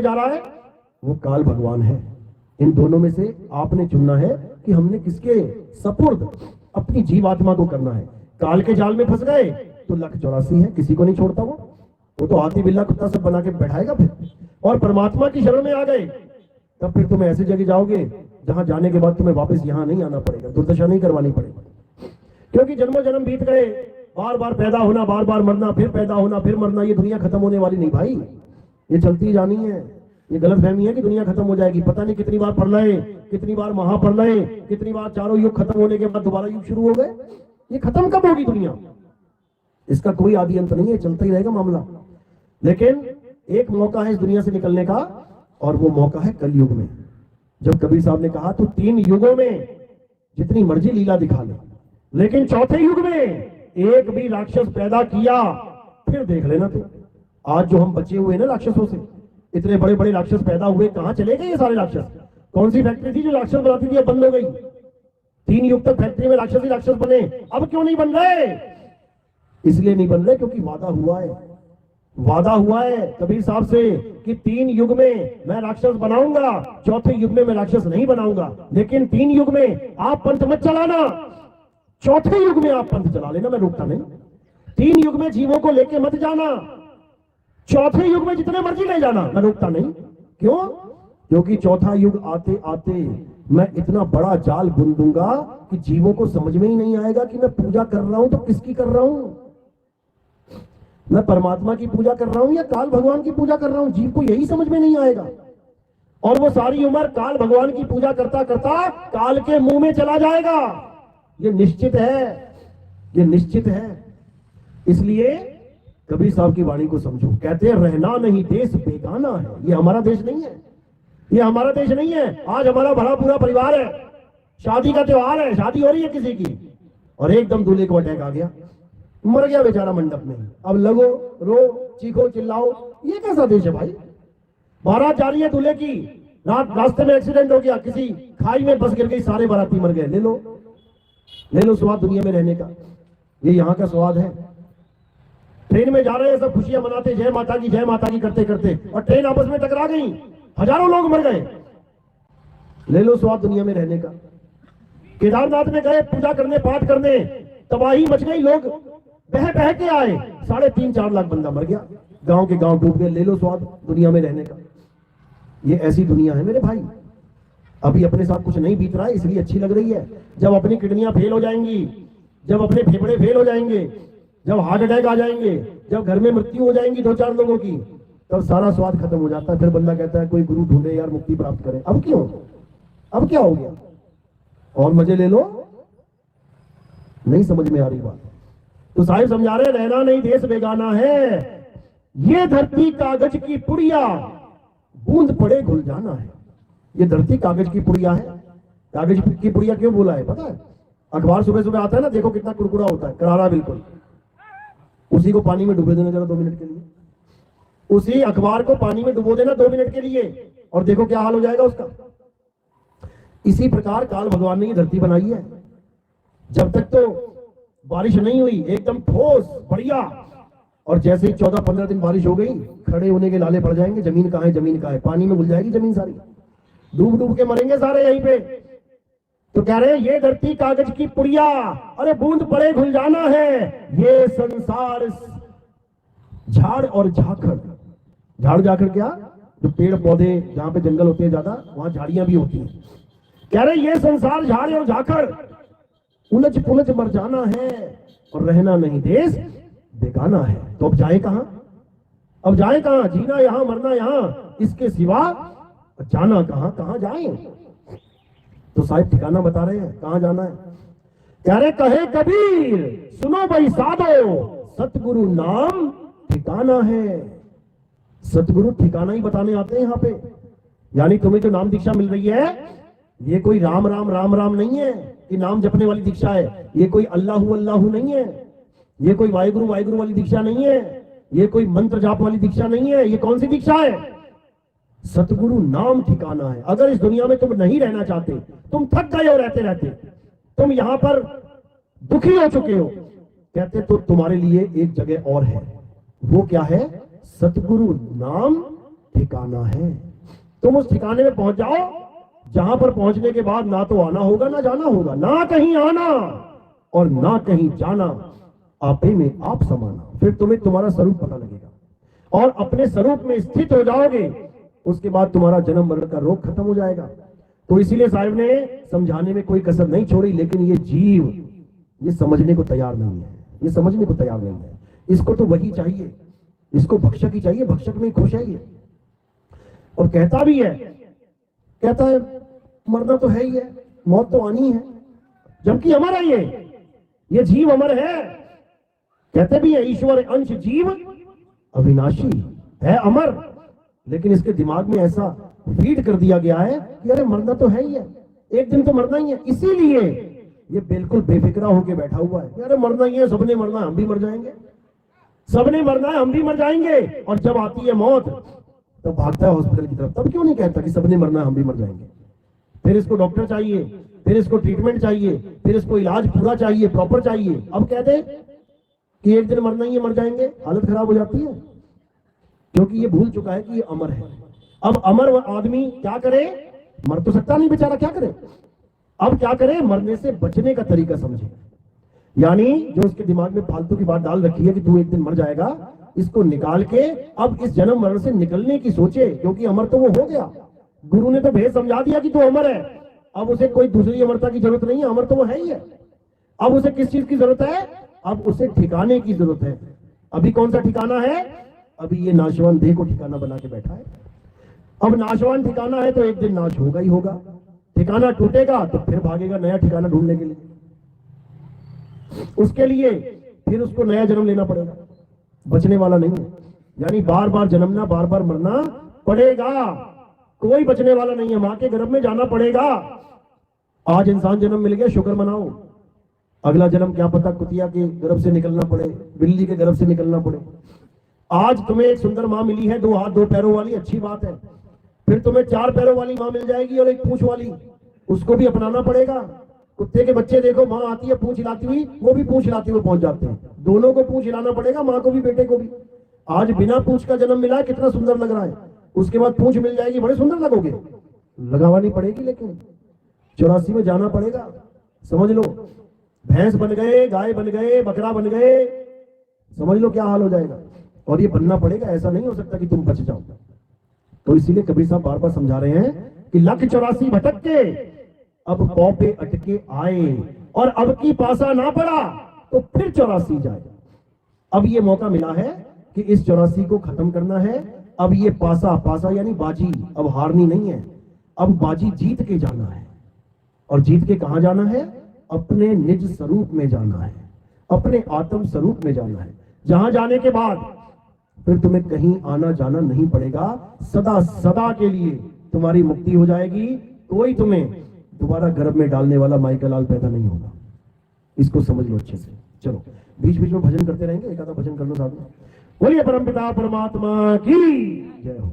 लेके जा रहा है? वो काल भगवान है। इन दोनों में से आपने चुनना है कि हमने किसके सपुर्द अपनी जीवात्मा को करना है। काल के जाल में फंस गए तो 184 है, किसी को नहीं छोड़ता वो तो हाथी बिल्ला कुत्ता सब बना के बैठाएगा फिर। और परमात्मा की शरण में आ गए तब फिर तुम ऐसी जगह जाओगे जहां जाने के बाद तुम्हें वापस यहां नहीं आना पड़ेगा, दुर्दशा नहीं करवानी पड़ेगी। क्योंकि जन्मों जन्म बीत गए, बार बार पैदा होना, बार बार मरना, फिर पैदा होना, फिर मरना। ये दुनिया खत्म होने वाली नहीं भाई, ये चलती जानी है। ये गलतफहमी है कि दुनिया खत्म हो जाएगी। पता नहीं कितनी बार प्रलय, कितनी बार महाप्रलय, कितनी बार चारों युग खत्म होने के बाद दोबारा युग शुरू हो गए। ये खत्म कब होगी दुनिया? इसका कोई आदि अंत नहीं है, चलता ही रहेगा मामला। लेकिन एक मौका है इस दुनिया से निकलने का, और वो मौका है कलयुग में। जब कबीर साहब ने कहा तो 3 युगों में जितनी मर्जी लीला दिखा ले, लेकिन चौथे युग में एक भी राक्षस पैदा किया फिर देख लेना। तो आज जो हम बचे हुए ना राक्षसों से, इतने बड़े बड़े राक्षस पैदा हुए, कहां चले गए ये सारे राक्षस? कौन सी फैक्ट्री थी जो राक्षस बनाती थी, अब बंद हो गई। 3 युग तक फैक्ट्री में राक्षस ही राक्षस बने, अब क्यों नहीं बन रहे? इसलिए नहीं बन रहे क्योंकि वादा हुआ है कबीर साहब से कि 3 युग में मैं राक्षस बनाऊंगा, चौथे युग में मैं राक्षस नहीं बनाऊंगा। लेकिन 3 युग में आप पंथ मत चलाना, चौथे युग में आप पंथ चला लेना, मैं रोकता नहीं। 3 युग में जीवों को लेके मत जाना, चौथे युग में जितने मर्जी ले जाना, मैं रोकता नहीं। क्यों? क्योंकि चौथा युग आते आते मैं इतना बड़ा जाल बुन दूंगा कि जीवों को समझ में ही नहीं आएगा कि मैं पूजा कर रहा हूं तो किसकी कर रहा हूं। मैं परमात्मा की पूजा कर रहा हूं या काल भगवान की पूजा कर रहा हूं, जीव को यही समझ में नहीं आएगा। और वो सारी उम्र काल भगवान की पूजा करता करता काल के मुंह में चला जाएगा। ये निश्चित है, ये निश्चित है। इसलिए कबीर साहब की वाणी को समझो। कहते हैं रहना नहीं देश बेगाना है। ये हमारा देश नहीं है, ये हमारा देश नहीं है। आज हमारा भरा पूरा परिवार है, शादी का त्योहार है, शादी हो रही है किसी की, और एकदम दूल्हे को अटैक आ गया, मर गया बेचारा मंडप में। अब लगो, रो, चीखो, चिल्लाओ, ये कैसा देश है भाई? बारात जा रही है दूल्हे की, रास्ते में एक्सीडेंट हो गया, किसी खाई में बस गिर गई, सारे बाराती मर गए। ले लो स्वाद दुनिया में रहने का। ये यहाँ का स्वाद है। ट्रेन में जा रहे हैं, सब खुशियां मनाते, जय माता की करते करते, और ट्रेन आपस में टकरा गई, हजारों लोग मर गए। ले लो स्वाद दुनिया में रहने का। केदारनाथ में गए पूजा करने, पाठ करने, तबाही मच गई, लोग बह के आए, 3.5-4 लाख बंदा मर गया, गांव के गांव डूब गए। ले लो स्वाद दुनिया में रहने का। ये ऐसी दुनिया है मेरे भाई। अभी अपने साथ कुछ नहीं बीत रहा है इसलिए अच्छी लग रही है। जब अपनी किडनियां फेल हो जाएंगी, जब अपने फेफड़े फेल हो जाएंगे, जब हार्ट अटैक आ जाएंगे, जब घर में मृत्यु हो जाएंगी 2-4 लोगों की, तब सारा स्वाद खत्म हो जाता है। फिर बंदा कहता है कोई गुरु ढूंढे यार, मुक्ति प्राप्त करे। अब क्यों? अब क्या हो गया? और मजे ले लो। नहीं समझ में आ रही बात तो साहिब समझा रहे, रहना नहीं देश बेगाना है, ये धरती कागज की पुड़िया, बूंद पड़े घुल जाना है। ये धरती कागज की पुड़िया है। कागज की पुड़िया क्यों बोला है पता है? अखबार सुबह सुबह आता है ना, देखो कितना कुरकुरा होता है, करारा बिल्कुल। उसी को पानी में डुबो देना जरा 2 मिनट के लिए, उसी अखबार को पानी में डुबो देना 2 मिनट के लिए, और देखो क्या हाल हो जाएगा उसका। इसी प्रकार काल भगवान ने ये धरती बनाई है। जब तक तो बारिश नहीं हुई एकदम ठोस बढ़िया, और जैसे ही 14-15 दिन बारिश हो गई, खड़े होने के लाले पड़ जाएंगे, जमीन कहाँ है, जमीन कहाँ है, पानी में घुल जाएगी जमीन सारी, डूब डूब के मरेंगे सारे यहीं पे। तो कह रहे हैं ये धरती कागज की पुड़िया, अरे बूंद पड़े घुल जाना है, ये संसार झाड़ और झाखड़। झाड़ झाखड़ क्या? जो पेड़ पौधे जहां पे जंगल होते हैं ज्यादा, वहां झाड़ियां भी होती हैं। कह रहे ये संसार झाड़ और झाखड़, उलझ पुलझ मर जाना है, और रहना नहीं देश बेगाना है। तो अब जाए कहां? अब जाए कहां? जीना यहां, मरना यहां, इसके सिवा जाना कहां? कहां जाए? तो साहिब ठिकाना बता रहे हैं कहां जाना है। कह रहे कहे कबीर सुनो भाई साधो, सतगुरु नाम ठिकाना है। सतगुरु ठिकाना ही बताने आते हैं यहाँ पे। यानी तुम्हें जो नाम दीक्षा मिल रही है, ये कोई राम राम राम राम नहीं है कि नाम जपने वाली दीक्षा है। ये कोई अल्लाहू अल्लाहू नहीं है, ये कोई वाहिगुरु वाहिगुरु वाली दीक्षा नहीं है, ये कोई मंत्र जाप वाली दीक्षा नहीं है। ये कौन सी दीक्षा है? सतगुरु नाम ठिकाना है। अगर इस दुनिया में तुम नहीं रहना चाहते, तुम थक गए हो रहते रहते, तुम यहां पर दुखी हो चुके हो, कहते तो तुम्हारे लिए एक जगह और है। वो क्या है? सतगुरु नाम ठिकाना है। तुम उस ठिकाने में पहुंच जाओ जहां पर पहुंचने के बाद ना तो आना होगा ना जाना होगा, ना कहीं आना और ना कहीं जाना, आपे में आप समाना। फिर तुम्हें तुम्हारा स्वरूप पता लगेगा और अपने स्वरूप में स्थित हो जाओगे। उसके बाद तुम्हारा जन्म मरण का रोग खत्म हो जाएगा। तो इसीलिए साहिब ने समझाने में कोई कसर नहीं छोड़ी, लेकिन ये जीव ये समझने को तैयार नहीं है, ये समझने को तैयार नहीं है। इसको तो वही चाहिए, इसको भक्षक ही चाहिए, भक्षक में खुश है ये। और कहता भी है, कहता है मरना तो है ही है, मौत तो आनी है, जबकि अमर है ये जीव अमर है। कहते भी है ईश्वर अंश जीव अविनाशी है, अमर। लेकिन इसके दिमाग में ऐसा फीड कर दिया गया है कि अरे मरना तो है ही है, एक दिन तो मरना ही है। इसीलिए ये बिल्कुल बेफिक्रा होके बैठा हुआ है कि अरे मरना ही है, सबने मरना है, हम भी मर जाएंगे, सबने मरना है, हम भी मर जाएंगे। और जब आती है मौत तो भागता है हॉस्पिटल की तरफ। तब क्यों नहीं कहता कि सबने मरना है, हम भी मर जाएंगे। फिर इसको डॉक्टर चाहिए, फिर इसको ट्रीटमेंट चाहिए, फिर इसको इलाज पूरा चाहिए, प्रॉपर चाहिए। अब कह दे कि एक दिन मरना ही है, मर जाएंगे, हालत खराब हो जाती है, क्योंकि ये भूल चुका है कि ये अमर है। अब अमर आदमी क्या करे, मर तो सकता नहीं बेचारा, क्या करे। अब क्या करे, मरने से बचने का तरीका समझे। यानी जो उसके दिमाग में फालतू की बात डाल रखी है कि तू एक दिन मर जाएगा, इसको निकाल के अब इस जन्म मरण से निकलने की सोचे, क्योंकि अमर तो वो हो गया। गुरु ने तो भेद समझा दिया कि तू अमर है, अब उसे कोई दूसरी अमरता की जरूरत नहीं है, अमर तो वो है ही है। अब उसे किस चीज की जरूरत है, अब उसे ठिकाने की जरूरत है। अभी कौन सा ठिकाना है, अभी ये नाशवान देह को ठिकाना बना के बैठा है। अब नाशवान ठिकाना है तो एक दिन नाश होगा ही होगा। ठिकाना टूटेगा तो फिर भागेगा नया ठिकाना ढूंढने के लिए। उसके लिए फिर उसको नया जन्म लेना पड़ेगा, बचने वाला नहीं है। यानी बार बार जन्मना, बार बार मरना पड़ेगा, कोई बचने वाला नहीं है। मां के गर्भ में जाना पड़ेगा। आज इंसान जन्म मिल गया, शुक्र मनाओ। अगला जन्म क्या पता कुतिया के गर्भ से निकलना पड़े, बिल्ली के गर्भ से निकलना पड़े। आज तुम्हें एक सुंदर मां मिली है, 2 हाथ 2 पैरों वाली, अच्छी बात है। फिर तुम्हें 4 पैरों वाली मां मिल जाएगी और एक पूंछ वाली, उसको भी अपनाना पड़ेगा। कुत्ते के बच्चे देखो, मां आती है पूंछ हिलाती हुई, वो भी पूंछ हिलाती हुए पहुंच जाते हैं। दोनों को पूंछ हिलाना पड़ेगा, मां को भी बेटे को भी। आज बिना पूंछ का जन्म मिला है, कितना सुंदर लग रहा है। उसके बाद पूंछ मिल जाएगी, बड़े सुंदर लगोगे। लगावानी पड़ेगी, लेकिन 84 में जाना पड़ेगा। समझ लो, भैंस बन गए, गाय बन गए, बकरा बन गए, समझ लो क्या हाल हो जाएगा। और ये बनना पड़ेगा, ऐसा नहीं हो सकता कि तुम बच जाओ। तो इसीलिए कबीर साहब बार बार समझा रहे हैं कि लख 84 भटक के अब पौ पे अटके आए, और अब की पासा ना पड़ा तो फिर 84 जाए। अब ये मौका मिला है कि इस 84 को खत्म करना है। अब ये पासा यानी बाजी अब हारनी नहीं है, अब बाजी जीत के जाना है। और जीत के कहां जाना है, अपने निज स्वरूप में जाना है, अपने आत्म स्वरूप में जाना है। जहां जाने के बाद फिर तुम्हें कहीं आना जाना नहीं पड़ेगा। सदा सदा के लिए तुम्हारी मुक्ति हो जाएगी। कोई तुम्हें दोबारा गर्भ में डालने वाला माई का लाल पैदा नहीं होगा। इसको समझ लो अच्छे से। चलो बीच बीच में भजन करते रहेंगे, एक आधा भजन कर लो साथ में। बोलिए परमपिता परमात्मा की जय हो।